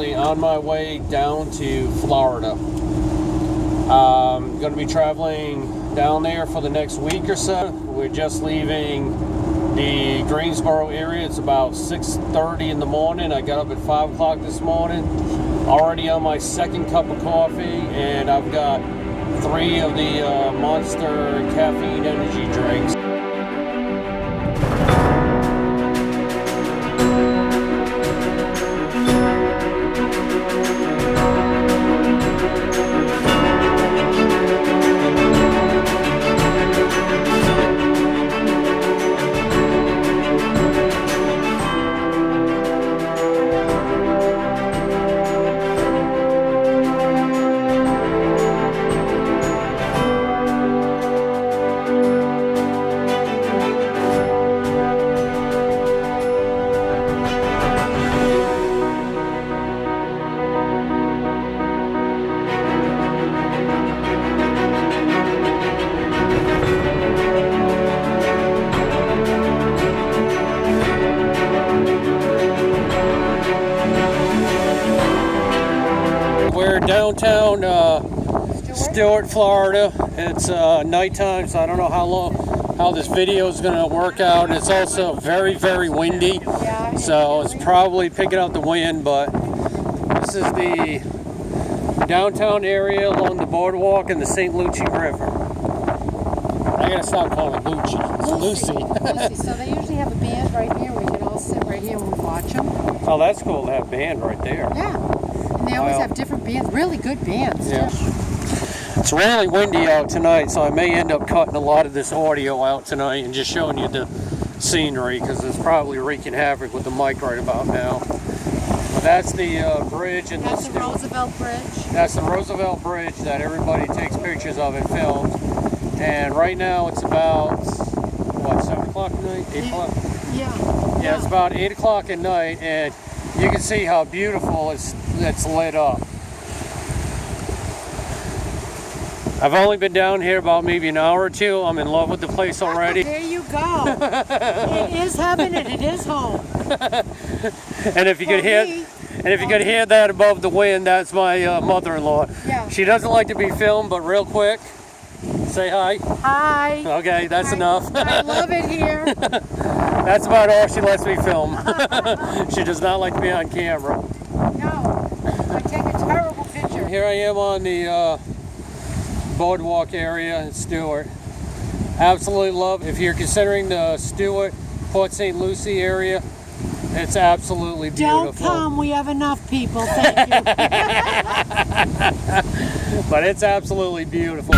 actually on my way down to Florida. I'm going to be traveling down there for the next week or so. We're just leaving the Greensboro area. It's about 6:30 in the morning. I got up at 5 o'clock this morning. Already on my second cup of coffee, and I've got 3 of the Monster caffeine energy drinks. We're downtown Stuart, Florida. It's nighttime, so I don't know how this video is going to work out. It's also very, very windy, so it's probably picking up the wind, but this is the downtown area along the boardwalk and the St. Lucie River. I gotta stop calling it Lucie. It's Lucy. Lucy. So they usually have a band right here. We can all sit right here and we watch them. Oh, that's cool to have a band right there. Yeah. And they always have different bands, really good bands. Yeah. Too. It's really windy out tonight, so I may end up cutting a lot of this audio out tonight and just showing you the scenery, because it's probably wreaking havoc with the mic right about now. But that's the bridge. And that's the Roosevelt Bridge. That's the Roosevelt Bridge that everybody takes pictures of and films. And right now it's about, what, 7 o'clock at night? 8 o'clock? Yeah. Yeah, it's about 8 o'clock at night, and you can see how beautiful it's lit up. I've only been down here about maybe an hour or two. I'm in love with the place already. There you go. It is heaven and it is home. And if you could hear that above the wind, that's my mother-in-law. Yeah. She doesn't like to be filmed, but real quick, say hi. Hi. Okay, that's enough. I love it here. That's about all she lets me film. She does not like to be on camera. No, I take a terrible picture. Here I am on the boardwalk area in Stuart. Absolutely love. If you're considering the Stuart, Port St. Lucie area, it's absolutely beautiful. Don't come, we have enough people, thank you. But it's absolutely beautiful.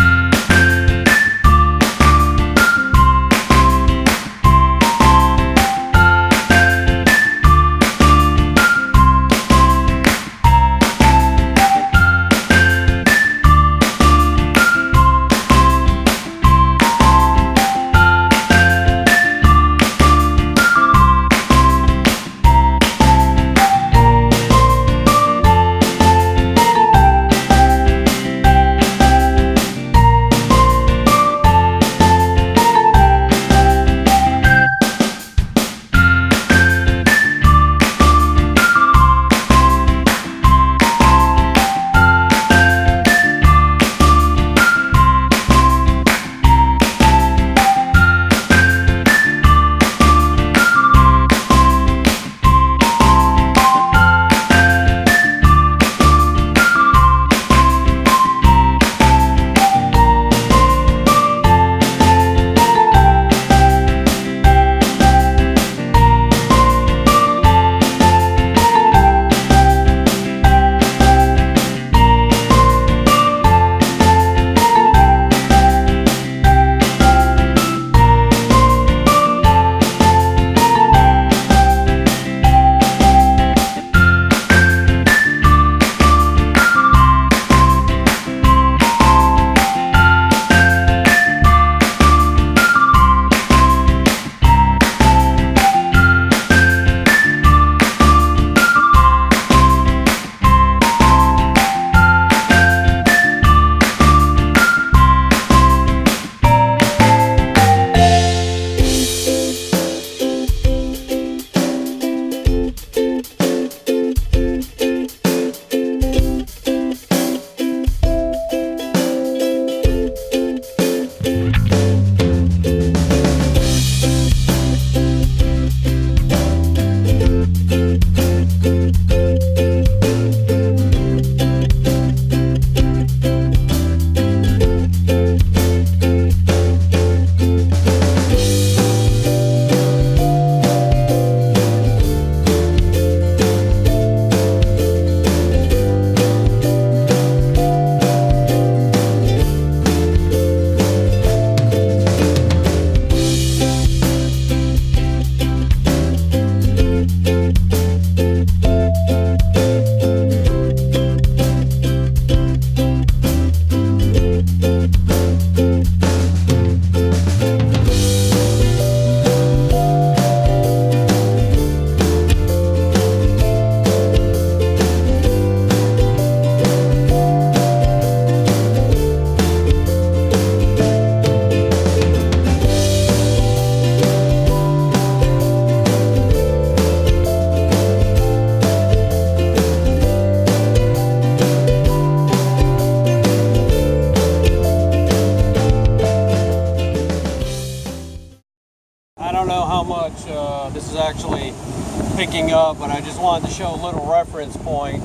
breaking up, but I just wanted to show a little reference point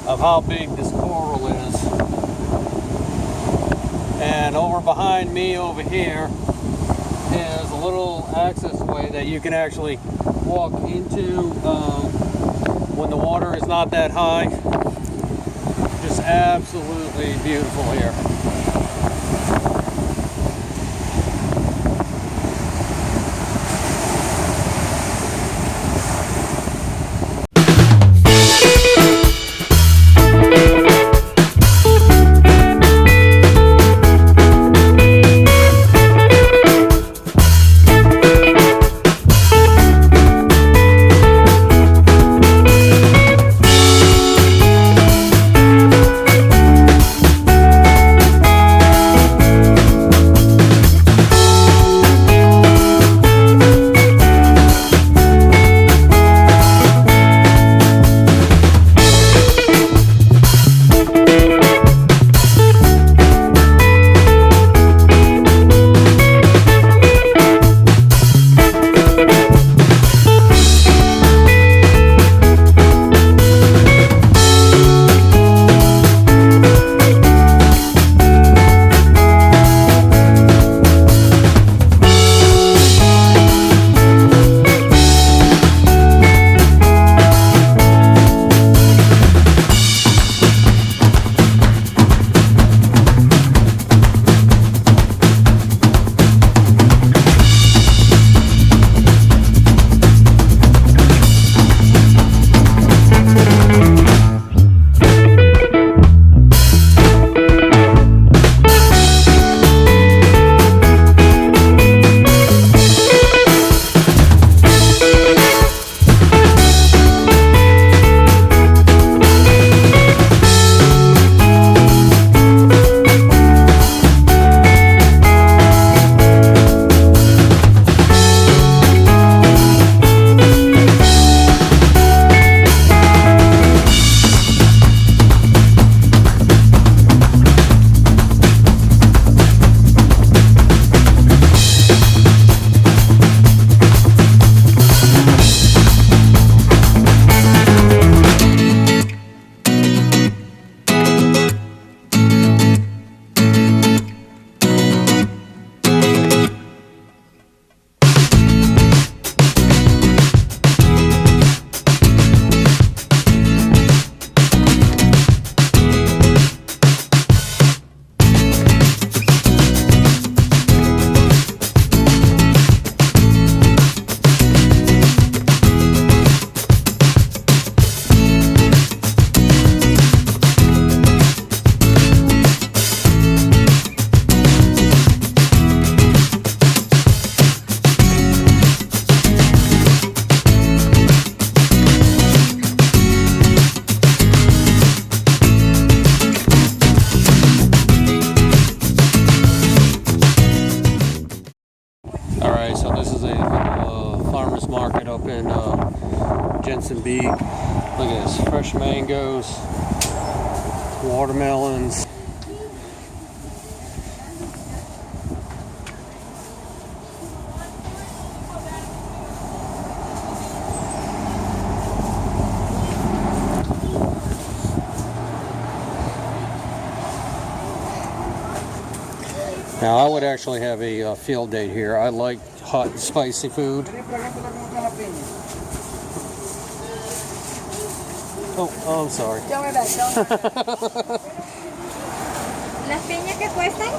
of how big this coral is. And over behind me over here is a little access way that you can actually walk into when the water is not that high. Just absolutely beautiful here. Jensen beet. Look at this, fresh mangoes, watermelons. Now I would actually have a field day here. I like hot and spicy food. Oh, I'm sorry. Don't worry about it. ¿Las piñas qué cuestan?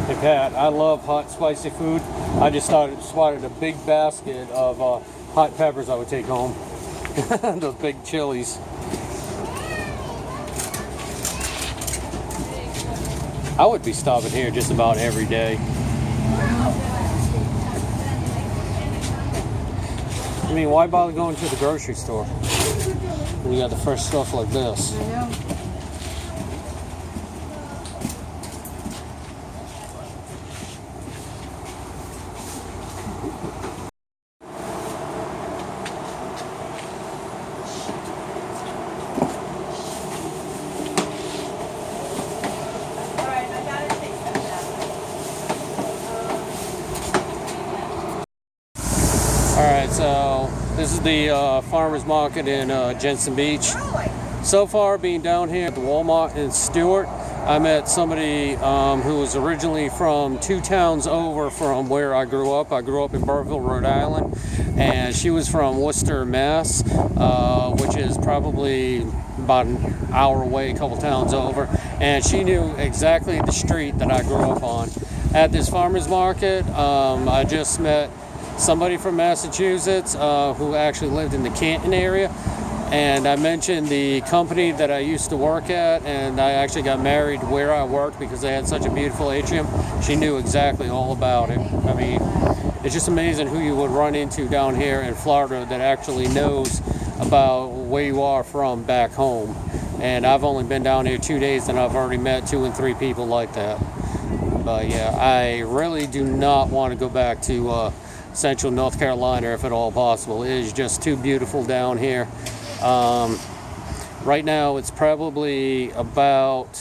Hey Pat, I love hot spicy food. I just spotted a big basket of hot peppers I would take home. Those big chilies. I would be stopping here just about every day. I mean, why bother going to the grocery store when you got the fresh stuff like this? I know. Alright, so this is the farmer's market in Jensen Beach. So far, being down here at the Walmart in Stuart, I met somebody who was originally from 2 towns over from where I grew up. I grew up in Burville, Rhode Island, and she was from Worcester, Mass, which is probably about an hour away, a couple towns over. And she knew exactly the street that I grew up on. At this farmer's market, I just met somebody from Massachusetts who actually lived in the Canton area. And I mentioned the company that I used to work at, and I actually got married where I worked because they had such a beautiful atrium. She knew exactly all about it. I mean, it's just amazing who you would run into down here in Florida that actually knows about where you are from back home. And I've only been down here 2 days, and I've already met 2 and 3 people like that. But yeah, I really do not want to go back to Central North Carolina if at all possible. It is just too beautiful down here. Right now it's probably about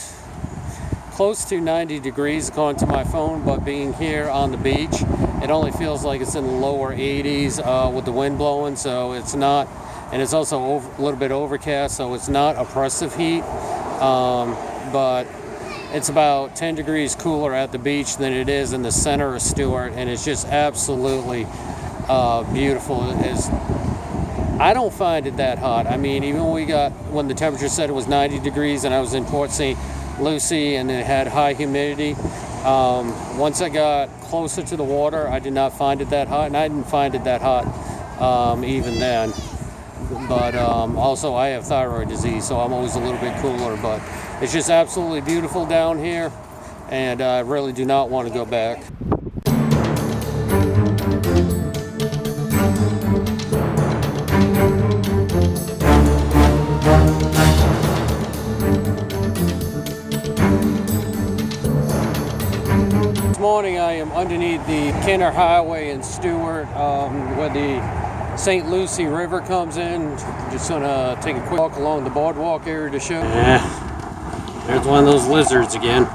close to 90 degrees according to my phone, but being here on the beach, it only feels like it's in the lower 80s with the wind blowing, so it's not, and it's also a little bit overcast, so it's not oppressive heat, but it's about 10 degrees cooler at the beach than it is in the center of Stuart, and it's just absolutely beautiful. I don't find it that hot. I mean, even when the temperature said it was 90 degrees and I was in Port St. Lucie and it had high humidity, once I got closer to the water, I did not find it that hot, and I didn't find it that hot even then. But also I have thyroid disease, so I'm always a little bit cooler, but it's just absolutely beautiful down here, and I really do not want to go back. This morning I am underneath the Kenner Highway in Stuart, where the St. Lucie River comes in. Just gonna take a quick walk along the boardwalk area to show. Yeah, there's one of those lizards again.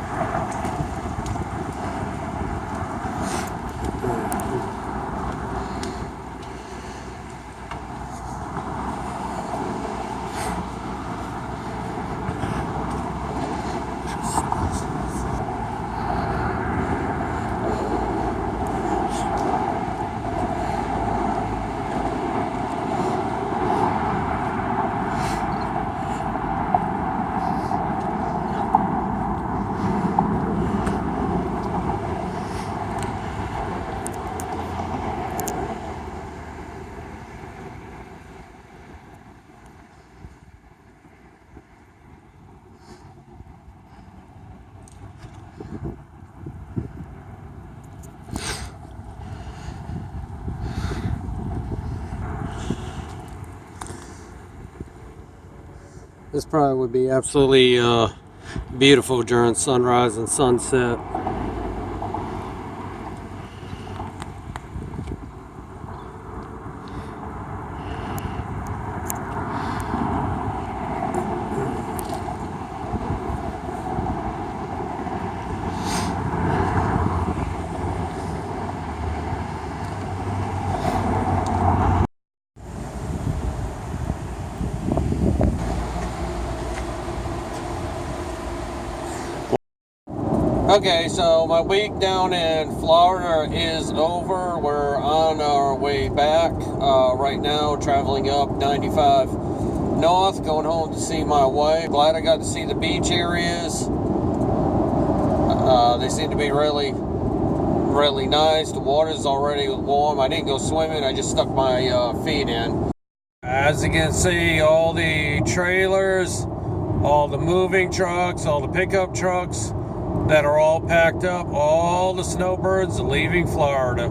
This probably would be absolutely beautiful during sunrise and sunset. Okay, so my week down in Florida is over. We're on our way back right now, traveling up 95 north, going home to see my wife. Glad I got to see the beach areas. They seem to be really, really nice. The water's already warm. I didn't go swimming, I just stuck my feet in. As you can see, all the trailers, all the moving trucks, all the pickup trucks that are all packed up, all the snowbirds leaving Florida.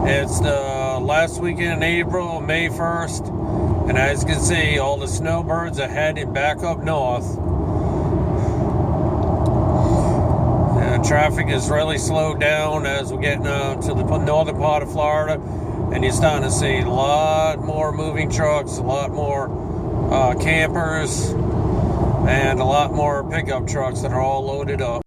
It's the last weekend in April, May 1st, and as you can see, all the snowbirds are heading back up north. Traffic is really slowed down as we're getting to the northern part of Florida, and you're starting to see a lot more moving trucks, a lot more campers, and a lot more pickup trucks that are all loaded up.